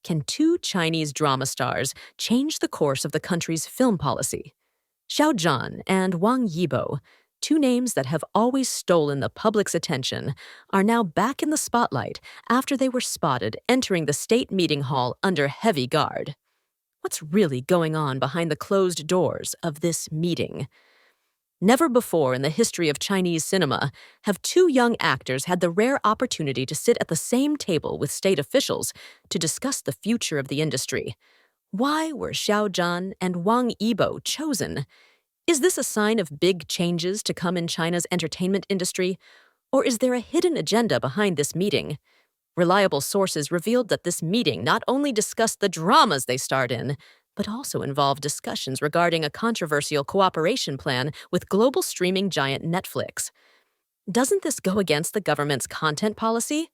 Can two Chinese drama stars change the course of the country's film policy? Xiao Zhan and Wang Yibo, two names that have always stolen the public's attention, are now back in the spotlight after they were spotted entering the state meeting hall under heavy guard. What's really going on behind the closed doors of this meeting? Never before in the history of Chinese cinema have two young actors had the rare opportunity to sit at the same table with state officials to discuss the future of the industry. Why were Xiao Zhan and Wang Yibo chosen? Is this a sign of big changes to come in China's entertainment industry? Or is there a hidden agenda behind this meeting? Reliable sources revealed that this meeting not only discussed the dramas they starred in, but also involved discussions regarding a controversial cooperation plan with global streaming giant Netflix. Doesn't this go against the government's content policy?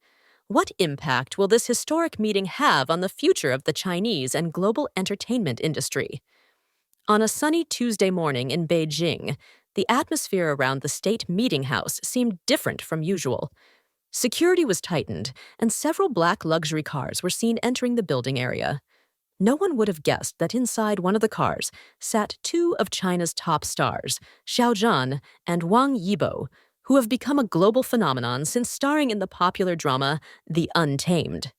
What impact will this historic meeting have on the future of the Chinese and global entertainment industry? On a sunny Tuesday morning in Beijing, the atmosphere around the State Meeting House seemed different from usual. Security was tightened, and several black luxury cars were seen entering the building area. No one would have guessed that inside one of the cars sat two of China's top stars, Xiao Zhan and Wang Yibo, who have become a global phenomenon since starring in the popular drama The Untamed.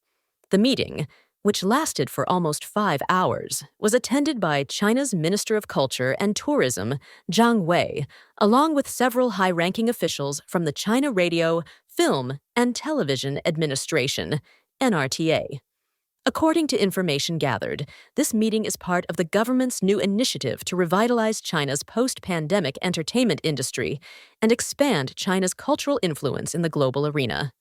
The meeting, which lasted for almost 5 hours, was attended by China's Minister of Culture and Tourism, Zhang Wei, along with several high-ranking officials from the China Radio, Film, and Television Administration, NRTA. According to information gathered, this meeting is part of the government's new initiative to revitalize China's post-pandemic entertainment industry and expand China's cultural influence in the global arena.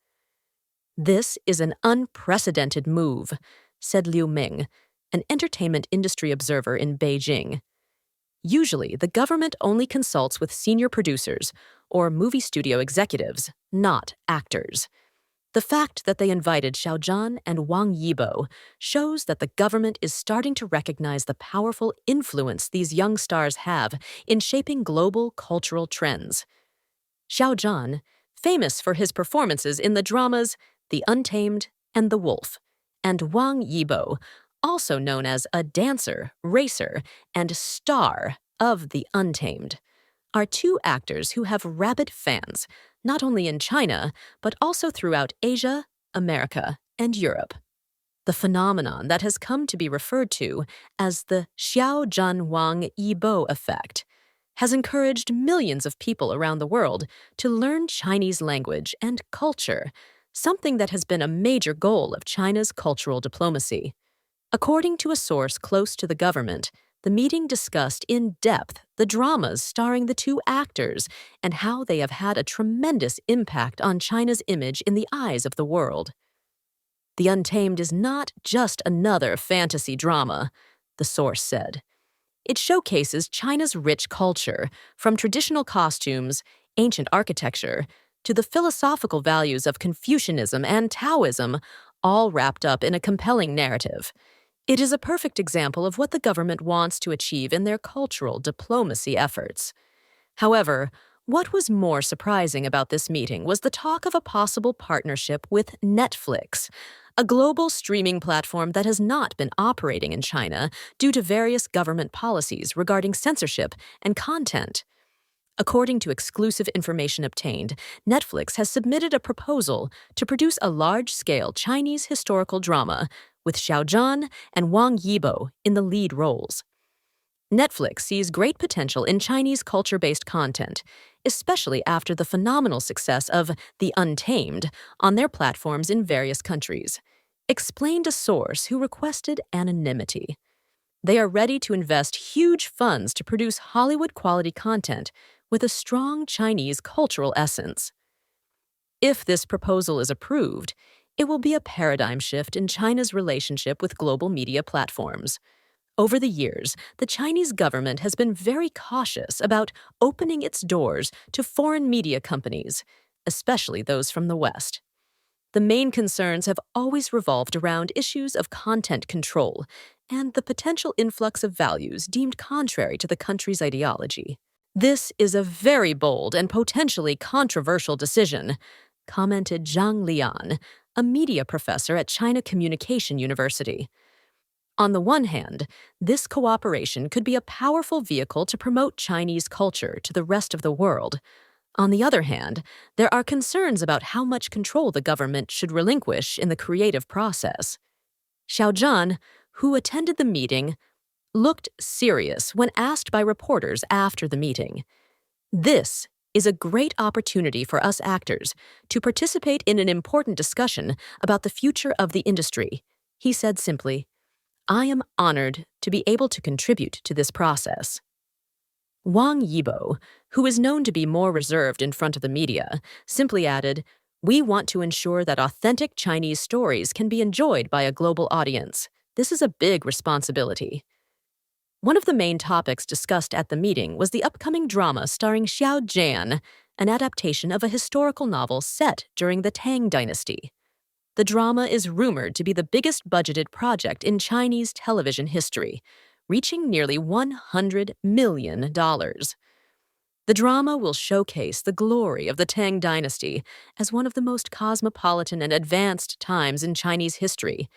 This is an unprecedented move, said Liu Ming, an entertainment industry observer in Beijing. Usually, the government only consults with senior producers or movie studio executives, not actors. The fact that they invited Xiao Zhan and Wang Yibo shows that the government is starting to recognize the powerful influence these young stars have in shaping global cultural trends. Xiao Zhan, famous for his performances in the dramas The Untamed and The Wolf, and Wang Yibo, also known as a dancer, racer, and star of The Untamed, are two actors who have rabid fans, not only in China, but also throughout Asia, America, and Europe. The phenomenon that has come to be referred to as the Xiao Zhan Wang Yibo effect has encouraged millions of people around the world to learn Chinese language and culture, something that has been a major goal of China's cultural diplomacy. According to a source close to the government, the meeting discussed in depth the dramas starring the two actors and how they have had a tremendous impact on China's image in the eyes of the world. The Untamed is not just another fantasy drama, the source said. It showcases China's rich culture, from traditional costumes, ancient architecture, to the philosophical values of Confucianism and Taoism, all wrapped up in a compelling narrative. It is a perfect example of what the government wants to achieve in their cultural diplomacy efforts. However, what was more surprising about this meeting was the talk of a possible partnership with Netflix, a global streaming platform that has not been operating in China due to various government policies regarding censorship and content. According to exclusive information obtained, Netflix has submitted a proposal to produce a large-scale Chinese historical drama with Xiao Zhan and Wang Yibo in the lead roles. Netflix sees great potential in Chinese culture-based content, especially after the phenomenal success of The Untamed on their platforms in various countries, explained a source who requested anonymity. They are ready to invest huge funds to produce Hollywood-quality content with a strong Chinese cultural essence. If this proposal is approved, it will be a paradigm shift in China's relationship with global media platforms. Over the years, the Chinese government has been very cautious about opening its doors to foreign media companies, especially those from the West. The main concerns have always revolved around issues of content control and the potential influx of values deemed contrary to the country's ideology. This is a very bold and potentially controversial decision, commented Zhang Lian, a media professor at China Communication University. On the one hand, this cooperation could be a powerful vehicle to promote Chinese culture to the rest of the world. On the other hand, there are concerns about how much control the government should relinquish in the creative process. Xiao Zhan, who attended the meeting, looked serious when asked by reporters after the meeting. "This is a great opportunity for us actors to participate in an important discussion about the future of the industry," he said simply. "I am honored to be able to contribute to this process." Wang Yibo, who is known to be more reserved in front of the media, simply added, "We want to ensure that authentic Chinese stories can be enjoyed by a global audience. This is a big responsibility." One of the main topics discussed at the meeting was the upcoming drama starring Xiao Zhan, an adaptation of a historical novel set during the Tang Dynasty. The drama is rumored to be the biggest budgeted project in Chinese television history, reaching nearly $100 million. The drama will showcase the glory of the Tang Dynasty as one of the most cosmopolitan and advanced times in Chinese history,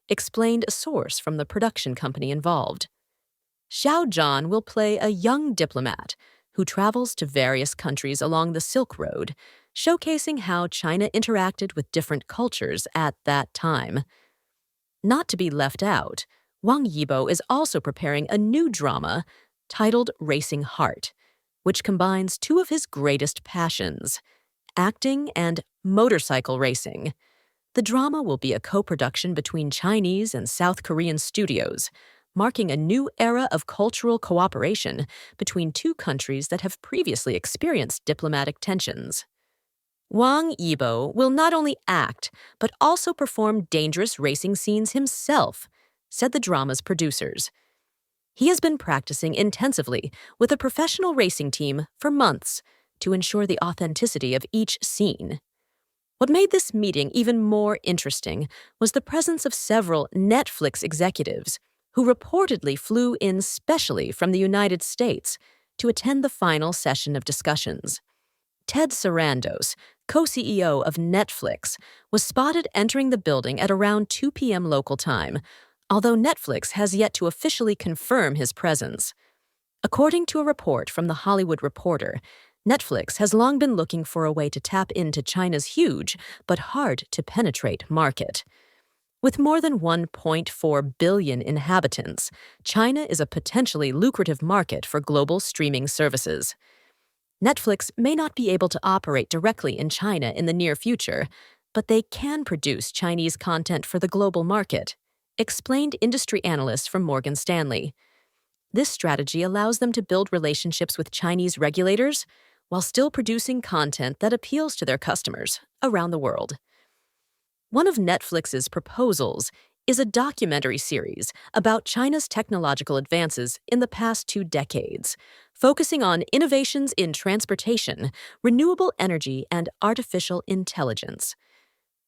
explained a source from the production company involved. Xiao Zhan will play a young diplomat who travels to various countries along the Silk Road, showcasing how China interacted with different cultures at that time. Not to be left out, Wang Yibo is also preparing a new drama titled Racing Heart, which combines two of his greatest passions, acting and motorcycle racing. The drama will be a co-production between Chinese and South Korean studios, marking a new era of cultural cooperation between two countries that have previously experienced diplomatic tensions. Wang Yibo will not only act, but also perform dangerous racing scenes himself, said the drama's producers. He has been practicing intensively with a professional racing team for months to ensure the authenticity of each scene. What made this meeting even more interesting was the presence of several Netflix executives who reportedly flew in specially from the United States to attend the final session of discussions. Ted Sarandos, co-CEO of Netflix, was spotted entering the building at around 2 p.m. local time, although Netflix has yet to officially confirm his presence. According to a report from The Hollywood Reporter, Netflix has long been looking for a way to tap into China's huge but hard-to-penetrate market. With more than 1.4 billion inhabitants, China is a potentially lucrative market for global streaming services. Netflix may not be able to operate directly in China in the near future, but they can produce Chinese content for the global market, explained industry analysts from Morgan Stanley. This strategy allows them to build relationships with Chinese regulators while still producing content that appeals to their customers around the world. One of Netflix's proposals is a documentary series about China's technological advances in the past 2 decades, focusing on innovations in transportation, renewable energy, and artificial intelligence.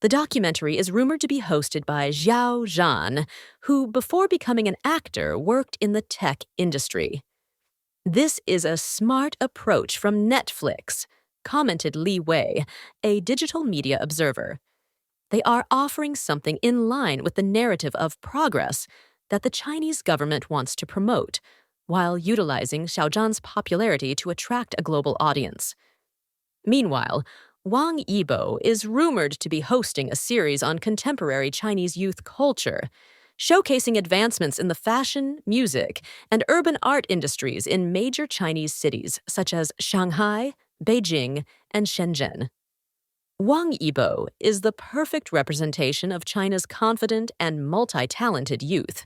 The documentary is rumored to be hosted by Xiao Zhan, who, before becoming an actor, worked in the tech industry. "This is a smart approach from Netflix," commented Li Wei, a digital media observer. "They are offering something in line with the narrative of progress that the Chinese government wants to promote, while utilizing Xiao Zhan's popularity to attract a global audience." Meanwhile, Wang Yibo is rumored to be hosting a series on contemporary Chinese youth culture, showcasing advancements in the fashion, music, and urban art industries in major Chinese cities such as Shanghai, Beijing, and Shenzhen. Wang Yibo is the perfect representation of China's confident and multi-talented youth,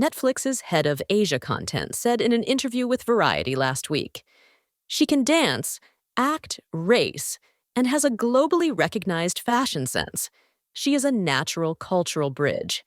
Netflix's head of Asia content said in an interview with Variety last week. "She can dance, act, race, and has a globally recognized fashion sense. She is a natural cultural bridge.